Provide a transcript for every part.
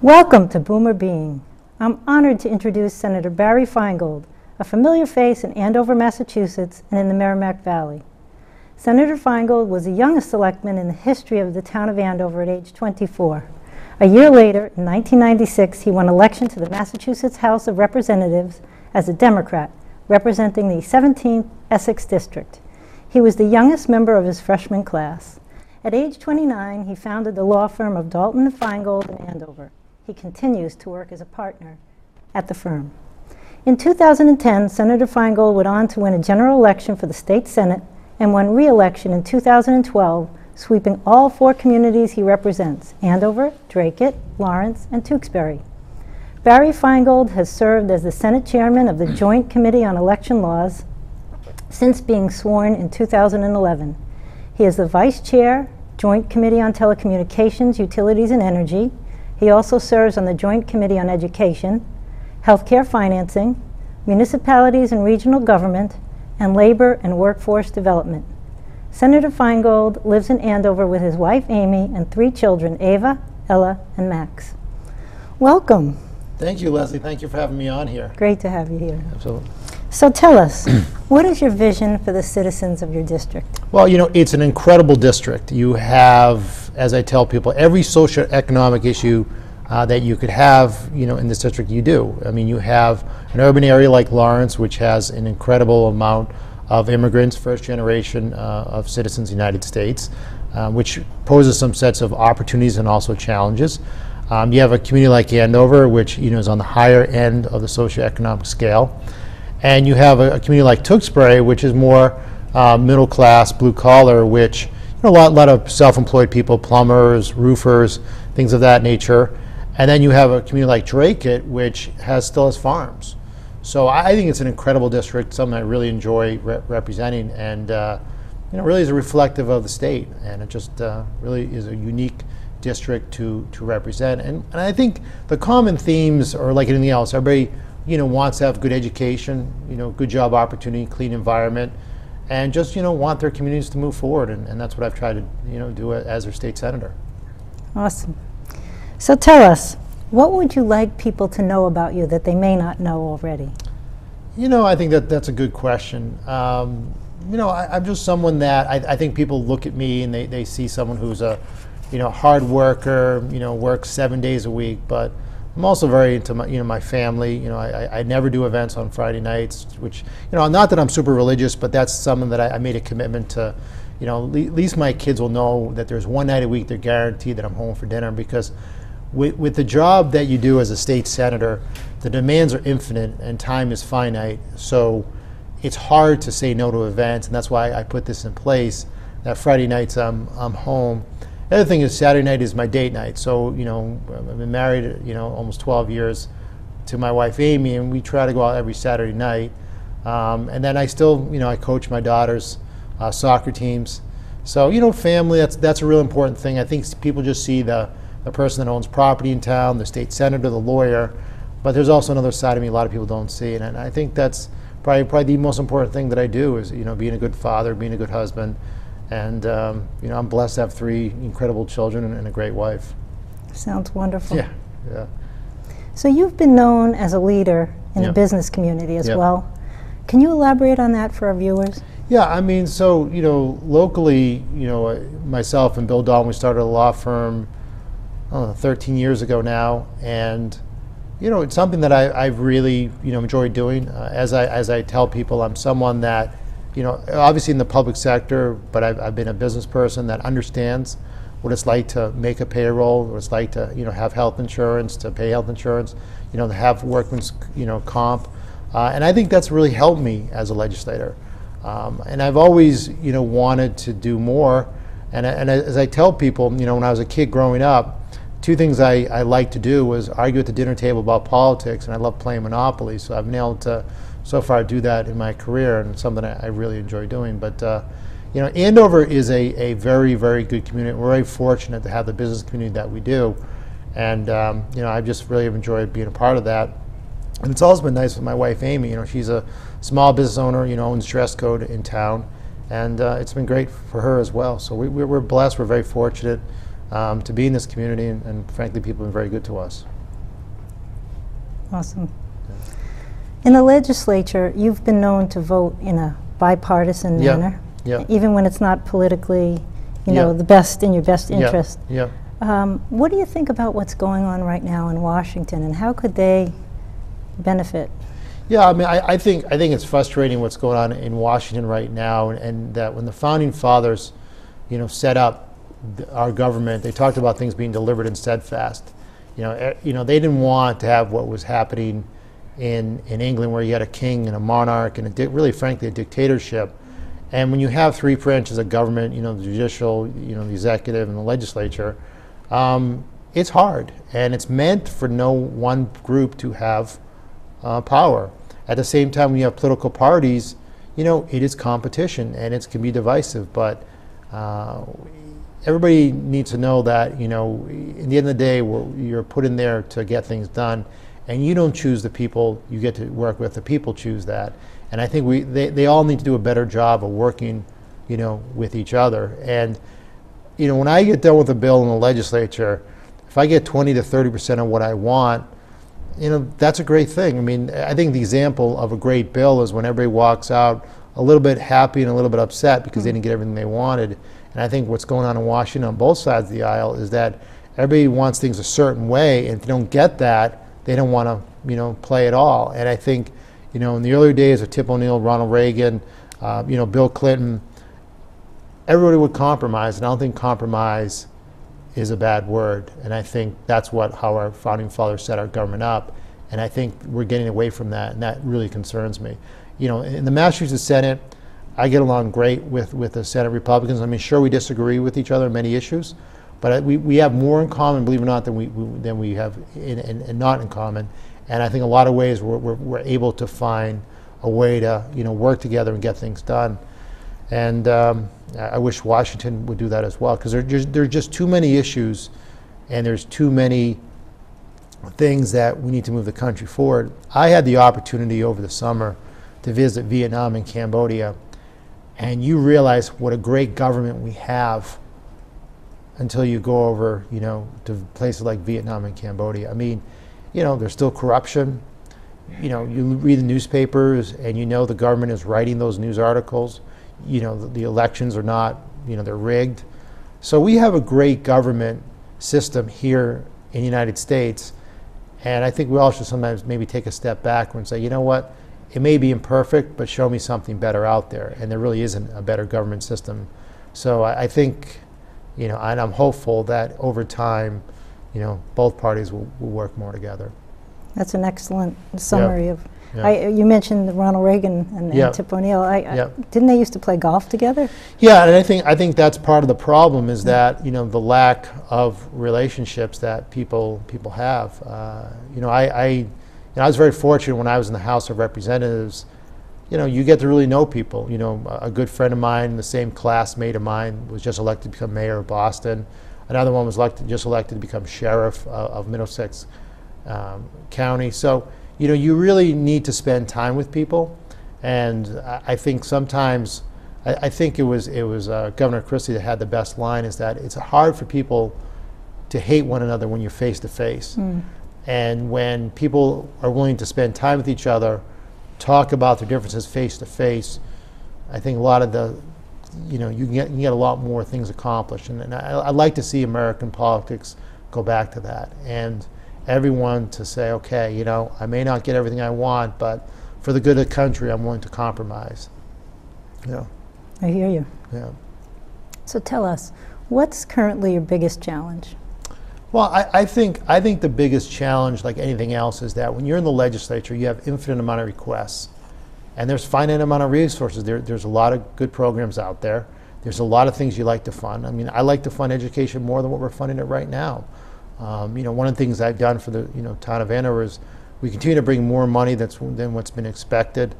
Welcome to Boomer Being. I'm honored to introduce Senator Barry Finegold, a familiar face in Andover, Massachusetts, and in the Merrimack Valley. Senator Finegold was the youngest selectman in the history of the town of Andover at age 24. A year later, in 1996, he won election to the Massachusetts House of Representatives as a Democrat, representing the 17th Essex District. He was the youngest member of his freshman class. At age 29, he founded the law firm of Dalton and Finegold in Andover. He continues to work as a partner at the firm. In 2010, Senator Finegold went on to win a general election for the state Senate and won re-election in 2012, sweeping all 4 communities he represents: Andover, Dracut, Lawrence, and Tewksbury. Barry Finegold has served as the Senate Chairman of the Joint Committee on Election Laws since being sworn in 2011. He is the Vice Chair, Joint Committee on Telecommunications, Utilities, and Energy. He also serves on the Joint Committee on Education, Healthcare Financing, Municipalities and Regional Government, and Labor and Workforce Development. Senator Finegold lives in Andover with his wife Amy and 3 children, Ava, Ella, and Max. Welcome. Thank you, Leslie. Thank you for having me on here. Great to have you here. Absolutely. So tell us, what is your vision for the citizens of your district? Well, you know, it's an incredible district. You have, as I tell people, every socioeconomic issue that you could have, you know, in this district, you do. I mean, you have an urban area like Lawrence, which has an incredible amount of immigrants, first generation of citizens of the United States, which poses some sets of opportunities and also challenges. You have a community like Andover, which, you know, is on the higher end of the socioeconomic scale. And you have a community like Tewksbury, which is more middle class, blue collar, which, you know, a lot of self-employed people, plumbers, roofers, things of that nature. And then you have a community like Dracut, which still has farms. So I think it's an incredible district, something I really enjoy representing, and you know, really is reflective of the state, and it just really is a unique district to represent. And I think the common themes are like anything else. Everybody, you know, wants to have good education, you know, good job opportunity, clean environment, and just, you know, want their communities to move forward, and that's what I've tried to, you know, do as their state senator. Awesome. So tell us, what would you like people to know about you that they may not know already? You know, I think that's a good question. You know, I'm just someone that I think people look at me and they see someone who's a, you know, hard worker, you know, works 7 days a week, but I'm also very into my, you know, my family. You know, I never do events on Friday nights, which, you know, not that I'm super religious, but that's something that I made a commitment to. You know, at least my kids will know that there's one night a week they're guaranteed that I'm home for dinner, because with the job that you do as a state senator, the demands are infinite and time is finite. So it's hard to say no to events, and that's why I put this in place, that Friday nights I'm home. The other thing is Saturday night is my date night. So, you know, I've been married, you know, almost 12 years to my wife Amy, and we try to go out every Saturday night. And then I still, you know, I coach my daughter's soccer teams. So, you know, family, that's a real important thing. I think people just see the person that owns property in town, the state senator, the lawyer, but there's also another side of me a lot of people don't see, and I think that's probably the most important thing that I do is, you know, being a good father, being a good husband, and you know, I'm blessed to have 3 incredible children and a great wife. Sounds wonderful. Yeah, yeah. So you've been known as a leader in the business community as well. Can you elaborate on that for our viewers? Yeah, I mean, so, you know, locally, you know, myself and Bill Dalton, we started a law firm, I don't know, 13 years ago now, and you know, it's something that I've really, you know, enjoyed doing. As I tell people, I'm someone that, you know, obviously in the public sector, but I've been a business person that understands what it's like to make a payroll, what it's like to, you know, have health insurance, to pay health insurance, you know, to have workman's, you know, comp, and I think that's really helped me as a legislator. And I've always, you know, wanted to do more. And as I tell people, you know, when I was a kid growing up, 2 things I liked to do was argue at the dinner table about politics, and I love playing Monopoly. So I've been able to, so far, do that in my career, and something I really enjoy doing. But you know, Andover is a very, very good community. We're very fortunate to have the business community that we do, and you know, I've just really enjoyed being a part of that. And it's also been nice with my wife Amy. You know, she's a small business owner, you know, owns Dress Code in town, and it's been great for her as well. So we're blessed. We're very fortunate. to be in this community, and frankly, people have been very good to us. Awesome. In the legislature, you've been known to vote in a bipartisan manner, even when it's not politically, you know, the best in your best interest. What do you think about what's going on right now in Washington, and how could they benefit? Yeah, I mean, I think it's frustrating what's going on in Washington right now, and that when the founding fathers, you know, set up our government, they talked about things being deliberate and steadfast. You know, they didn't want to have what was happening in England, where you had a king and a monarch and really, frankly, a dictatorship. And when you have three branches of government, you know, the judicial, you know, the executive, and the legislature, it's hard, and it's meant for no one group to have power. At the same time, when you have political parties, you know, it is competition, and it can be divisive. But everybody needs to know that, you know, in the end of the day, you're put in there to get things done, and you don't choose the people you get to work with. The people choose that. And I think they all need to do a better job of working, you know, with each other. And, you know, when I get done with a bill in the legislature, if I get 20 to 30% of what I want, you know, that's a great thing. I mean, I think the example of a great bill is when everybody walks out a little bit happy and a little bit upset because they didn't get everything they wanted. And I think what's going on in Washington on both sides of the aisle is that everybody wants things a certain way, and if they don't get that, they don't want to, you know, play at all. And I think, you know, in the earlier days of Tip O'Neill, Ronald Reagan, you know, Bill Clinton, everybody would compromise, and I don't think compromise is a bad word. And I think that's how our founding fathers set our government up. And I think we're getting away from that, and that really concerns me. You know, in the Massachusetts Senate, I get along great with the Senate Republicans. I mean, sure, we disagree with each other on many issues, but we have more in common, believe it or not, than we have in not in common. And I think a lot of ways we're able to find a way to, you know, work together and get things done. And I wish Washington would do that as well, because there's just too many issues, and there's too many things that we need to move the country forward. I had the opportunity over the summer to visit Vietnam and Cambodia, and you realize what a great government we have until you go over, you know, to places like Vietnam and Cambodia. I mean, you know, there's still corruption. You know, you read the newspapers, and you know the government is writing those news articles. You know, the elections are not, you know, they're rigged. So we have a great government system here in the United States, and I think we all should sometimes maybe take a step back and say, you know what, it may be imperfect, but show me something better out there. And there really isn't a better government system. So I think, you know, and I'm hopeful that over time, you know, both parties will work more together. That's an excellent summary of. You mentioned Ronald Reagan and Tip O'Neill. Didn't they used to play golf together? Yeah, and I think that's part of the problem, is that, you know, the lack of relationships that people have. You know, I was very fortunate when I was in the House of Representatives. You know, you get to really know people. You know, a good friend of mine, the same classmate of mine, was just elected to become mayor of Boston. Another one was just elected to become sheriff of Middlesex County. So, you know, you really need to spend time with people, and I think sometimes, I think it was Governor Christie that had the best line, is that it's hard for people to hate one another when you're face to face. And when people are willing to spend time with each other, talk about their differences face to face, I think a lot of the, you know, you can get a lot more things accomplished. And I'd like to see American politics go back to that, and everyone to say, okay, you know, I may not get everything I want, but for the good of the country, I'm willing to compromise. Yeah. I hear you. Yeah. So tell us, what's currently your biggest challenge? Well, I think the biggest challenge, like anything else, is that when you're in the legislature, you have infinite amount of requests, and there's finite amount of resources. There's a lot of good programs out there. There's a lot of things you like to fund. I mean, I like to fund education more than what we're funding it right now. You know, one of the things I've done for the, you know, town of Andover is we continue to bring more money than what's been expected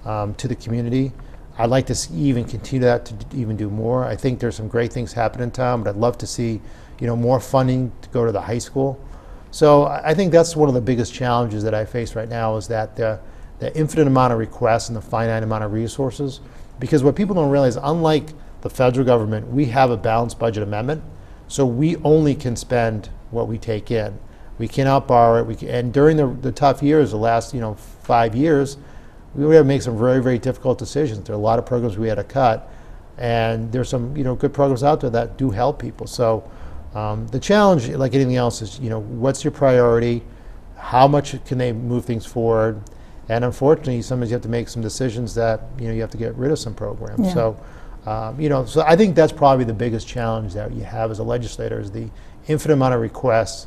to the community. I'd like to even continue that, to even do more. I think there's some great things happening in town, but I'd love to see, you know, more funding to go to the high school. So I think that's one of the biggest challenges that I face right now, is that the infinite amount of requests and the finite amount of resources. Because what people don't realize, unlike the federal government, we have a balanced budget amendment. So we only can spend what we take in. We cannot borrow it. And during the tough years, the last 5 years, we had to make some very, very difficult decisions. There are a lot of programs we had to cut, and there's some good programs out there that do help people. So the challenge, like anything else, is what's your priority? How much can they move things forward? And unfortunately, sometimes you have to make some decisions that you have to get rid of some programs. Yeah. So so I think that's probably the biggest challenge that you have as a legislator, is the infinite amount of requests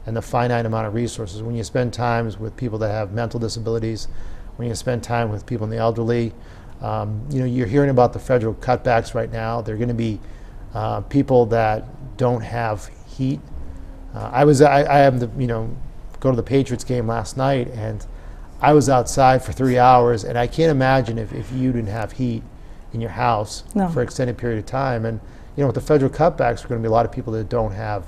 and the finite amount of resources. When you spend time with people that have mental disabilities, when you spend time with people in the elderly, you're hearing about the federal cutbacks right now. There are going to be people that don't have heat. I happened to go to the Patriots game last night, and I was outside for 3 hours, and I can't imagine if you didn't have heat in your house No. for an extended period of time. And with the federal cutbacks, there are going to be a lot of people that don't have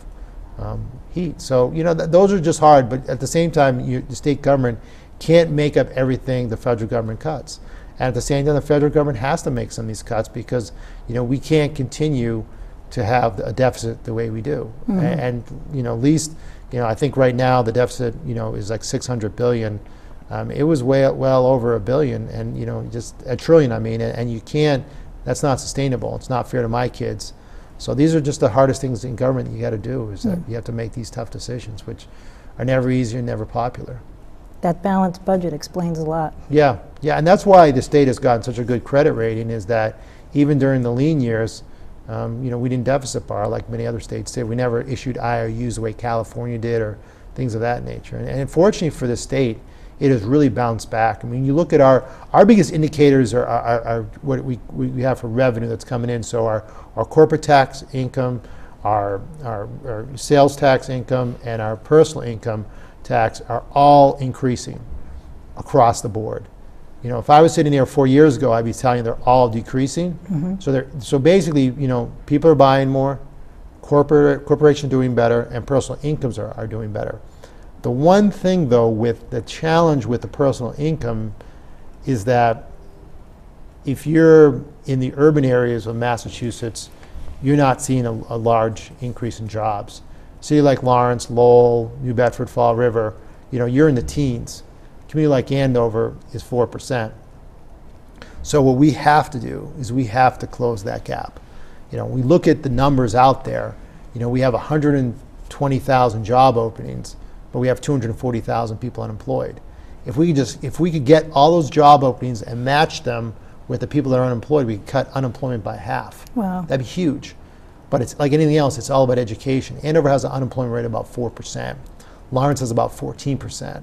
heat. So those are just hard. But at the same time, the state government can't make up everything the federal government cuts. And at the same time, the federal government has to make some of these cuts, because we can't continue to have a deficit the way we do. Mm-hmm. And at least I think right now the deficit is like $600 billion. It was well over $1 billion, and just $1 trillion. I mean, and you can't. That's not sustainable. It's not fair to my kids. So these are just the hardest things in government that you got to do, is that you have to make these tough decisions, which are never easy and never popular. That balanced budget explains a lot. Yeah, and that's why the state has gotten such a good credit rating, is that even during the lean years, we didn't deficit borrow like many other states did. We never issued IOUs the way California did, or things of that nature. And unfortunately for the state, it has really bounced back. I mean, you look at our biggest indicators are what we have for revenue that's coming in. So our corporate tax income, our sales tax income, and our personal income tax are all increasing across the board. If I was sitting here 4 years ago, I'd be telling you they're all decreasing. Mm-hmm. So basically, people are buying more, corporations are doing better, and personal incomes are doing better. The one thing, though, with the challenge with the personal income is that if you're in the urban areas of Massachusetts, you're not seeing a large increase in jobs. City like Lawrence, Lowell, New Bedford, Fall River, you're in the teens. Community like Andover is 4%. So what we have to do is we have to close that gap. We look at the numbers out there. We have 120,000 job openings, but we have 240,000 people unemployed. If we could get all those job openings and match them with the people that are unemployed, we could cut unemployment by half. Wow. That'd be huge. But it's like anything else, it's all about education. Andover has an unemployment rate of about 4%. Lawrence has about 14%.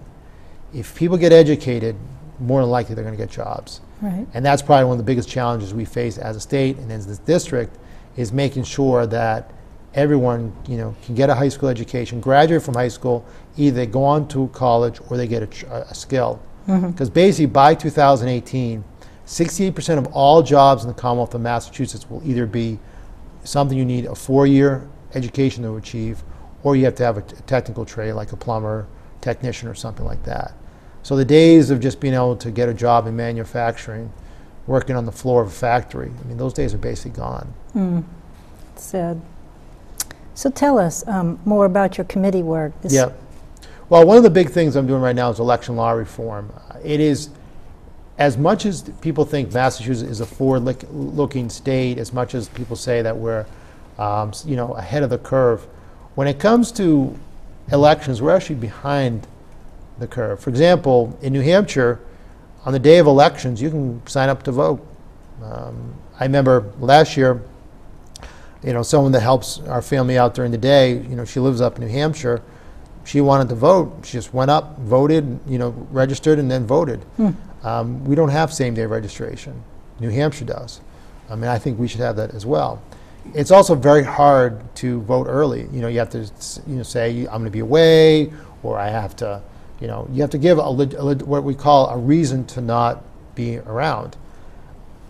If people get educated, more than likely they're going to get jobs. Right. And that's probably one of the biggest challenges we face as a state and as this district, is making sure that everyone can get a high school education, graduate from high school, either they go on to college or they get a skill. Because basically by 2018, 68% of all jobs in the Commonwealth of Massachusetts will either be something you need a 4-year education to achieve, or you have to have a technical trade like a plumber, technician, or something like that. So the days of just being able to get a job in manufacturing, working on the floor of a factory, I mean, those days are basically gone. It's sad. So tell us more about your committee work. Yeah. Well, one of the big things I'm doing right now is election law reform. It is, as much as people think Massachusetts is a forward-looking state, as much as people say that we're ahead of the curve, when it comes to elections, we're actually behind the curve. For example, in New Hampshire, on the day of elections, you can sign up to vote. I remember last year, someone that helps our family out during the day, she lives up in New Hampshire. She wanted to vote. She just went up, voted, registered, and then voted. We don't have same-day registration. New Hampshire does. I mean, I think we should have that as well. It's also very hard to vote early. You have to say, I'm going to be away, or I have to, you have to give what we call a reason to not be around.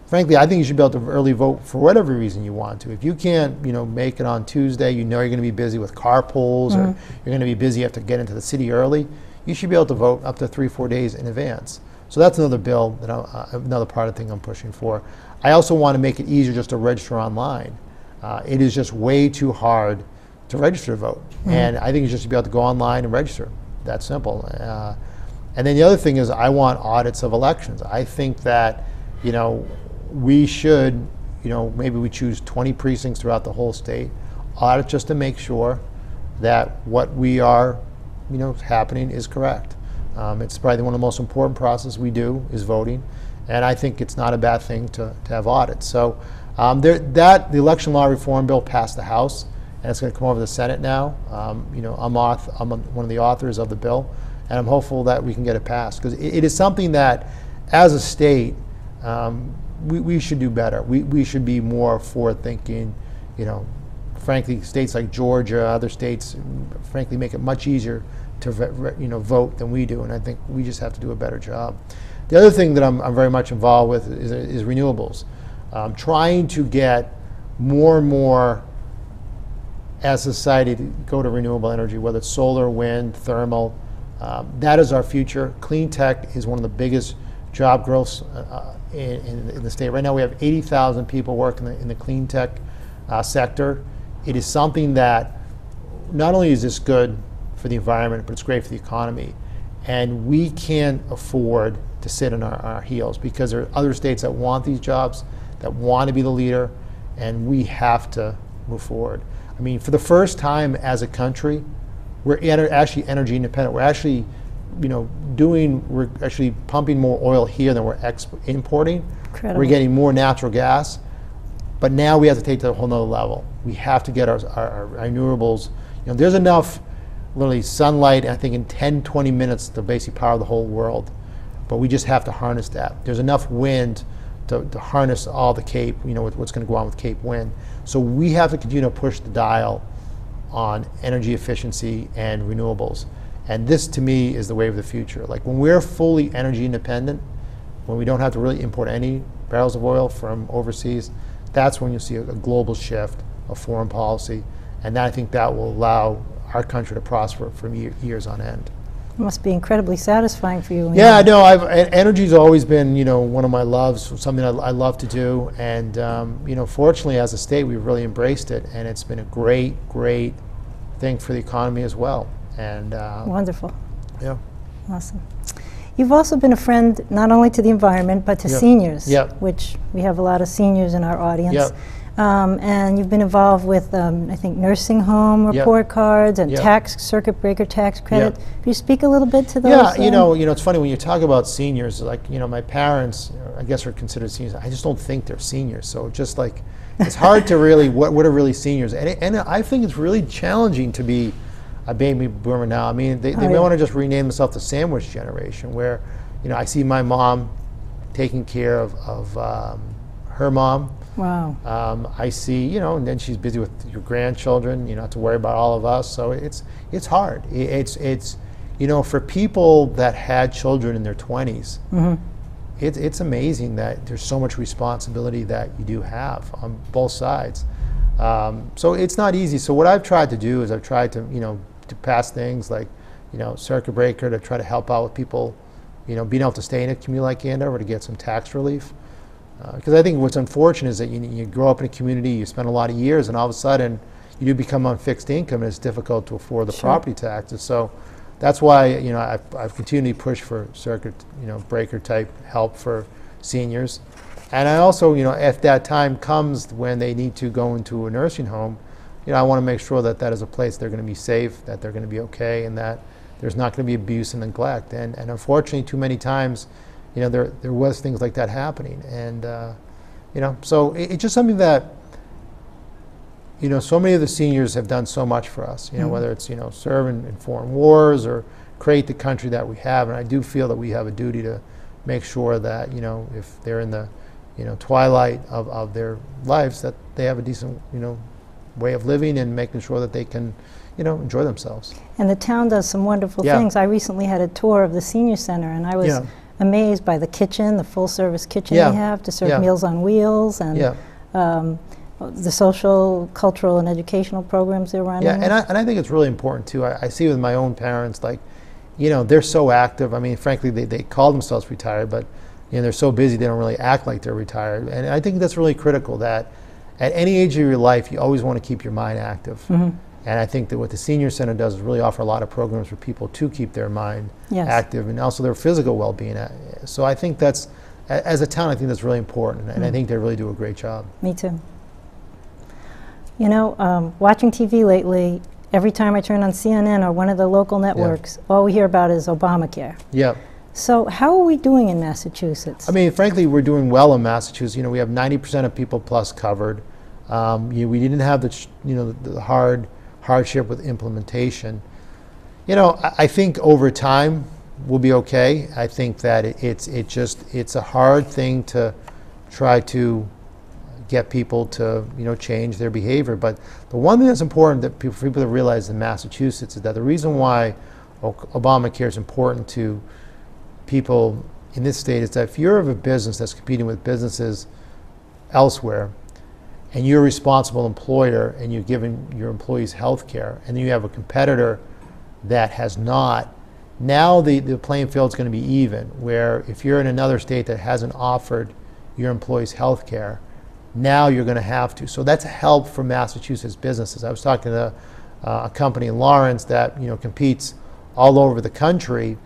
Frankly, I think you should be able to early vote for whatever reason you want to. If you can't, make it on Tuesday, you're going to be busy with carpools, or you're going to be busy, you have to get into the city early, you should be able to vote up to 3-4 days in advance. So that's another bill, that another part of the thing I'm pushing for. I also want to make it easier just to register online. It is just way too hard to register to vote. And I think you just should be able to go online and register. That simple. And then the other thing is I want audits of elections. I think that, we should, maybe we choose 20 precincts throughout the whole state, audit just to make sure that what we are, happening is correct. It's probably one of the most important processes we do is voting, and I think it's not a bad thing to have audits. So the election law reform bill passed the House, and it's going to come over to the Senate now. I'm one of the authors of the bill, and I'm hopeful that we can get it passed, because it is something that, as a state, we should do better. We should be more forward-thinking. Frankly, states like Georgia, other states, frankly, make it much easier to vote than we do, and I think we just have to do a better job. The other thing that I'm very much involved with is renewables. Trying to get more and more as a society to go to renewable energy, whether it's solar, wind, thermal. That is our future. Clean tech is one of the biggest job growths in the state. Right now we have 80,000 people working in the clean tech sector. It is something that not only is this good for the environment, but it's great for the economy. And we can't afford to sit on our heels, because there are other states that want these jobs, that want to be the leader, and we have to move forward. I mean, for the first time as a country, we're actually energy independent. We're actually, we're actually pumping more oil here than we're importing. Incredible. We're getting more natural gas, but now we have to take it to a whole nother level. We have to get our renewables. There's enough, literally sunlight, I think in 10, 20 minutes to basically power the whole world, but we just have to harness that. There's enough wind to harness all the Cape, with what's going to go on with Cape wind. So we have to continue to push the dial on energy efficiency and renewables. And this, to me, is the way of the future. Like, when we're fully energy independent, when we don't have to really import any barrels of oil from overseas, that's when you'll see a global shift of foreign policy. And I think that will allow our country to prosper for years on end. It must be incredibly satisfying for you. Yeah, no, energy's always been, one of my loves, something I love to do. And, fortunately, as a state, we've really embraced it. And it's been a great, great thing for the economy as well. And wonderful. Yeah. Awesome. You've also been a friend not only to the environment, but to seniors, which we have a lot of seniors in our audience. And you've been involved with, I think, nursing home report cards and tax circuit breaker tax credit. Can you speak a little bit to those? Yeah, it's funny when you talk about seniors. Like, my parents, I guess, are considered seniors. I just don't think they're seniors. So just like, it's hard to really what are really seniors, and I think it's really challenging to be a baby boomer now. I mean, they may want to just rename themselves the sandwich generation, where, I see my mom taking care of her mom. Wow. I see, and then she's busy with your grandchildren, not to worry about all of us. So it's hard. It's for people that had children in their 20s, it's amazing that there's so much responsibility that you do have on both sides. So it's not easy. So what I've tried to do is I've tried to, to pass things like, circuit breaker to try to help out with people, being able to stay in a community like Andover to get some tax relief. Because I think what's unfortunate is that you grow up in a community, you spend a lot of years, and all of a sudden you do become on fixed income, and it's difficult to afford the property taxes. So that's why I've continually pushed for circuit breaker type help for seniors. And I also, if that time comes when they need to go into a nursing home, I want to make sure that that is a place they're going to be safe, that they're going to be okay, and that there's not going to be abuse and neglect. And unfortunately, too many times, there was things like that happening. And, so it's just something that, so many of the seniors have done so much for us, whether it's, serve in foreign wars or create the country that we have. And I do feel that we have a duty to make sure that, if they're in the, twilight of their lives, that they have a decent, way of living and making sure that they can, enjoy themselves. And the town does some wonderful things. I recently had a tour of the senior center, and I was amazed by the kitchen, the full-service kitchen they have to serve Meals on Wheels, and the social, cultural, and educational programs they're running. Yeah, and I think it's really important too. I see with my own parents, like, they're so active. I mean, frankly, they call themselves retired, but they're so busy they don't really act like they're retired. And I think that's really critical, that at any age of your life, you always want to keep your mind active. And I think that what the Senior Center does is really offer a lot of programs for people to keep their mind active and also their physical well-being. So I think that's, as a town, I think that's really important, and I think they really do a great job. Me too. You know, watching TV lately, every time I turn on CNN or one of the local networks, all we hear about is Obamacare. Yeah. So how are we doing in Massachusetts? I mean, frankly, we're doing well in Massachusetts. You know, we have 90% of people plus covered. We didn't have the hardship with implementation. You know, I think over time we'll be okay. I think that it's a hard thing to try to get people to change their behavior. But the one thing that's important that for people to realize in Massachusetts is that the reason why Obamacare is important to people in this state is that if you're of a business that's competing with businesses elsewhere, and you're a responsible employer and you're giving your employees health care, and then you have a competitor that has not, now the playing field is going to be even, where if you're in another state that hasn't offered your employees health care, now you're going to have to. So that's a help for Massachusetts businesses. I was talking to a company in Lawrence that competes all over the country,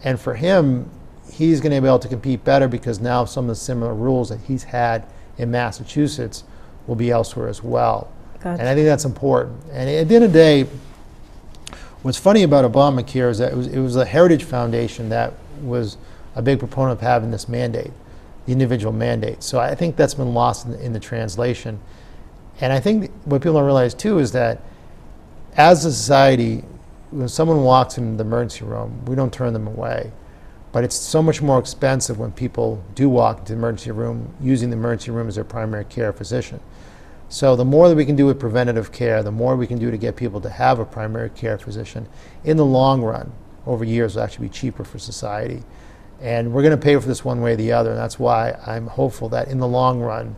and for him, he's going to be able to compete better because now some of the similar rules that he's had in Massachusetts will be elsewhere as well. Gotcha. And I think that's important. And at the end of the day, what's funny about Obamacare is that it was a Heritage Foundation that was a big proponent of having this mandate, the individual mandate. So I think that's been lost in the translation. And I think what people don't realize too is that as a society, when someone walks in the emergency room, we don't turn them away. But it's so much more expensive when people do walk into the emergency room using the emergency room as their primary care physician. So the more that we can do with preventative care, the more we can do to get people to have a primary care physician, in the long run, over years, will actually be cheaper for society. And we're going to pay for this one way or the other, and that's why I'm hopeful that in the long run,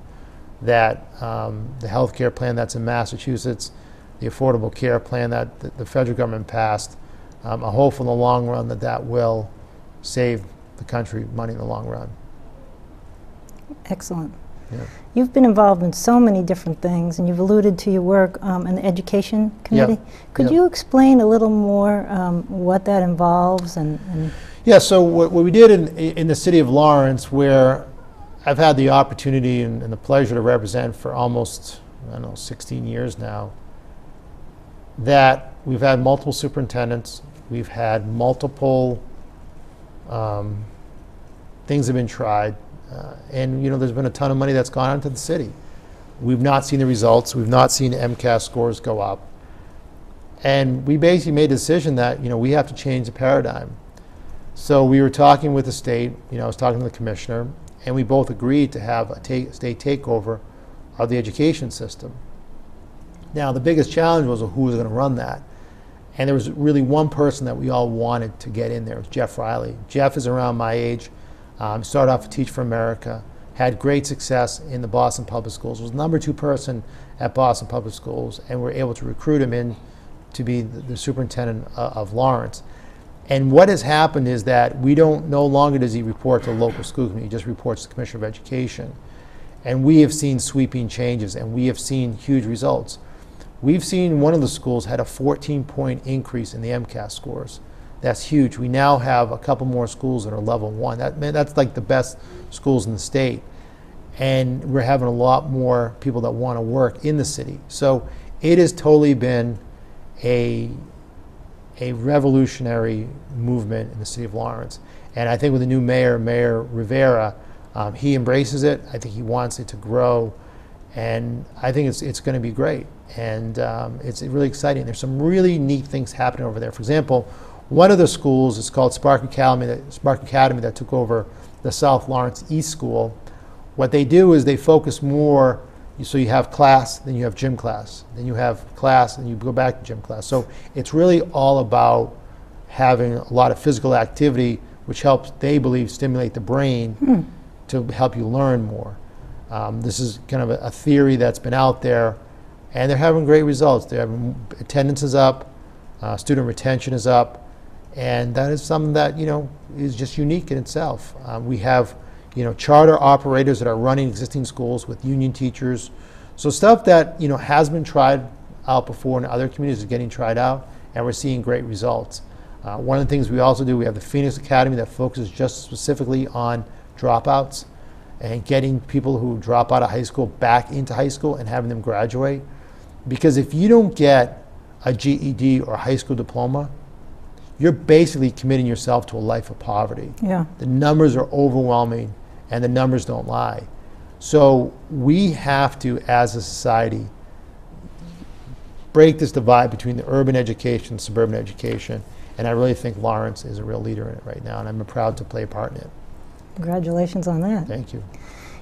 that the health care plan that's in Massachusetts, the Affordable Care Plan that the federal government passed, I'm hopeful in the long run that that will save the country money in the long run. Excellent. Yeah. You've been involved in so many different things, and you've alluded to your work in the Education Committee. Could you explain a little more what that involves? Yeah, so what we did in the city of Lawrence, where I've had the opportunity and the pleasure to represent for almost, 16 years now, that we've had multiple superintendents, we've had multiple things have been tried, and there's been a ton of money that's gone into the city. We've not seen the results. We've not seen MCAS scores go up, and we basically made a decision that we have to change the paradigm. So we were talking with the state. I was talking to the commissioner, and we both agreed to have a state takeover of the education system. Now, the biggest challenge was who was going to run that. And there was really one person that we all wanted to get in there. It was Jeff Riley. Jeff is around my age. Started off at Teach for America. Had great success in the Boston Public Schools. Was the #2 person at Boston Public Schools, and we were able to recruit him in to be the superintendent of Lawrence. And what has happened is that no longer does he report to the local school committee. He just reports to the Commissioner of Education. And we have seen sweeping changes, and we have seen huge results. We've seen one of the schools had a 14-point increase in the MCAS scores. That's huge. We now have a couple more schools that are level 1. That's like the best schools in the state. And we're having a lot more people that want to work in the city. So it has totally been a revolutionary movement in the city of Lawrence. And I think with the new mayor, Mayor Rivera, he embraces it. I think he wants it to grow. And I think it's going to be great. And it's really exciting. There's some really neat things happening over there. For example, one of the schools is called Spark Academy that took over the South Lawrence East School. What they do is they focus more, so you have class, then you have gym class, then you have class, and you go back to gym class. So it's really all about having a lot of physical activity, which helps, they believe, stimulate the brain to help you learn more. This is kind of a theory that's been out there, and they're having great results. They're having, attendance is up, student retention is up, and that is something that is just unique in itself. We have charter operators that are running existing schools with union teachers. So stuff that has been tried out before in other communities is getting tried out, and we're seeing great results. One of the things we also do, we have the Phoenix Academy that focuses just specifically on dropouts and getting people who drop out of high school back into high school and having them graduate. Because if you don't get a GED or a high school diploma, you're basically committing yourself to a life of poverty. Yeah. The numbers are overwhelming, and the numbers don't lie. So we have to, as a society, break this divide between the urban education and suburban education. And I really think Lawrence is a real leader in it right now, and I'm proud to play a part in it. Congratulations on that. Thank you.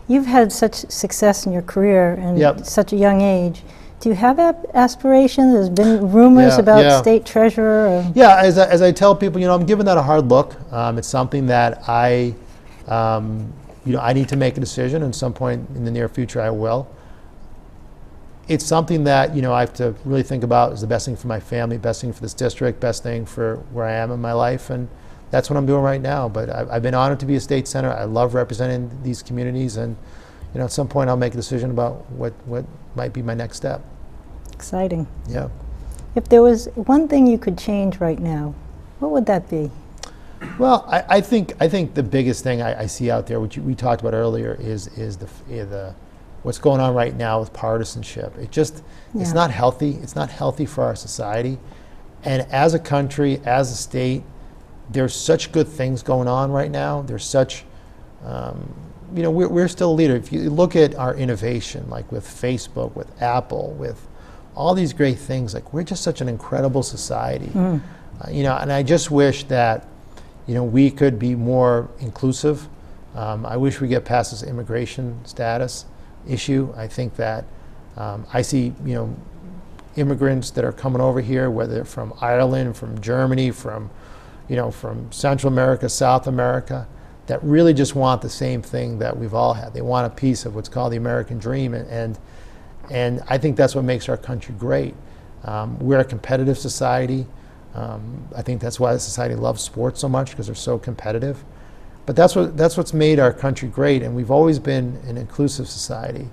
You've had such success in your career and Yep. such a young age. Do you have aspirations? There's been rumors about state treasurer. Or Yeah, as I tell people, I'm giving that a hard look. It's something that I need to make a decision, and at some point in the near future I will. It's something that I have to really think about is the best thing for my family, best thing for this district, best thing for where I am in my life, and that's what I'm doing right now. But I've been honored to be a state senator. I love representing these communities, and at some point I'll make a decision about what might be my next step. Exciting. Yeah. If there was one thing you could change right now, what would that be? Well, I think the biggest thing I see out there, which we talked about earlier, is the what's going on right now with partisanship. It's not healthy. It's not healthy for our society. And as a country, as a state, there's such good things going on right now. There's such, we're still a leader. If you look at our innovation, like with Facebook, with Apple, with all these great things, like we're just such an incredible society. And I just wish that, we could be more inclusive. I wish we get past this immigration status issue. I think that I see, immigrants that are coming over here, whether they're from Ireland, from Germany, from Central America, South America, that really just want the same thing that we've all had. They want a piece of what's called the American dream, and I think that's what makes our country great. We're a competitive society. I think that's why the society loves sports so much, because they're so competitive. But that's what's made our country great, and we've always been an inclusive society.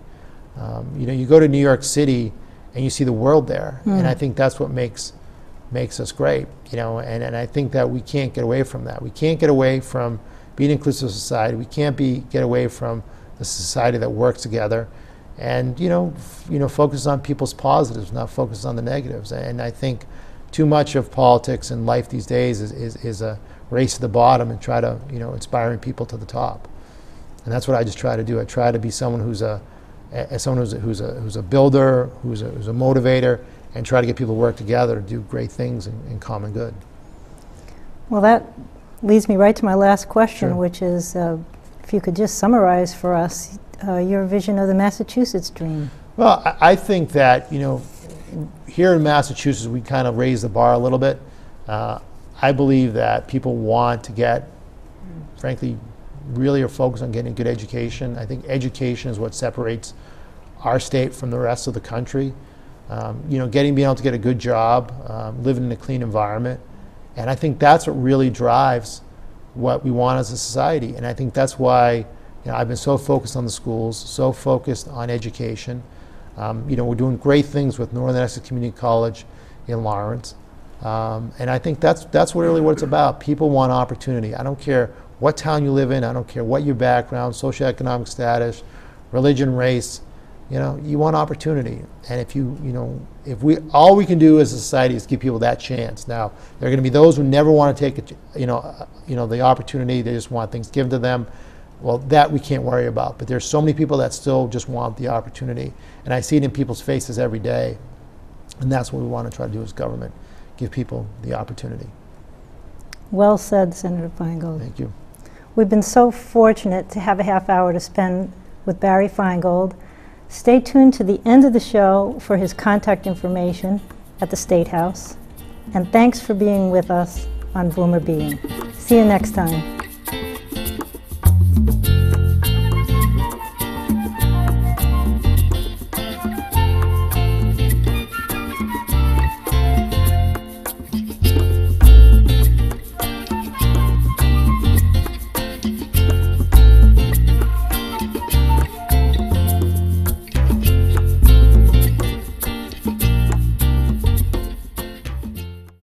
You go to New York City and you see the world there, and I think that's what makes us great. And I think that we can't get away from that. We can't get away from being an inclusive society. We can't get away from the society that works together, and focus on people's positives, not focus on the negatives. And I think too much of politics and life these days is a race to the bottom and try to inspiring people to the top. And that's what I just try to do. I try to be someone who's a builder, who's a motivator, and try to get people to work together to do great things in common good. Well, that leads me right to my last question, Sure. which is if you could just summarize for us your vision of the Massachusetts dream. Well, I think that here in Massachusetts we kind of raise the bar a little bit. I believe that people want to get, frankly, really are focused on getting a good education. I think education is what separates our state from the rest of the country. Being able to get a good job, living in a clean environment. And I think that's what really drives what we want as a society. And I think that's why I've been so focused on the schools, so focused on education. We're doing great things with Northern Essex Community College in Lawrence. And I think that's really what it's about. People want opportunity. I don't care what town you live in. I don't care what your background, socioeconomic status, religion, race. You want opportunity. And if all we can do as a society is give people that chance. Now, there are going to be those who never want to take the opportunity. They just want things given to them. Well, that we can't worry about. But there's so many people that still just want the opportunity. And I see it in people's faces every day. And that's what we want to try to do as government. Give people the opportunity. Well said, Senator Finegold. Thank you. We've been so fortunate to have a half hour to spend with Barry Finegold. Stay tuned to the end of the show for his contact information at the State House. And thanks for being with us on Boomer Being. See you next time.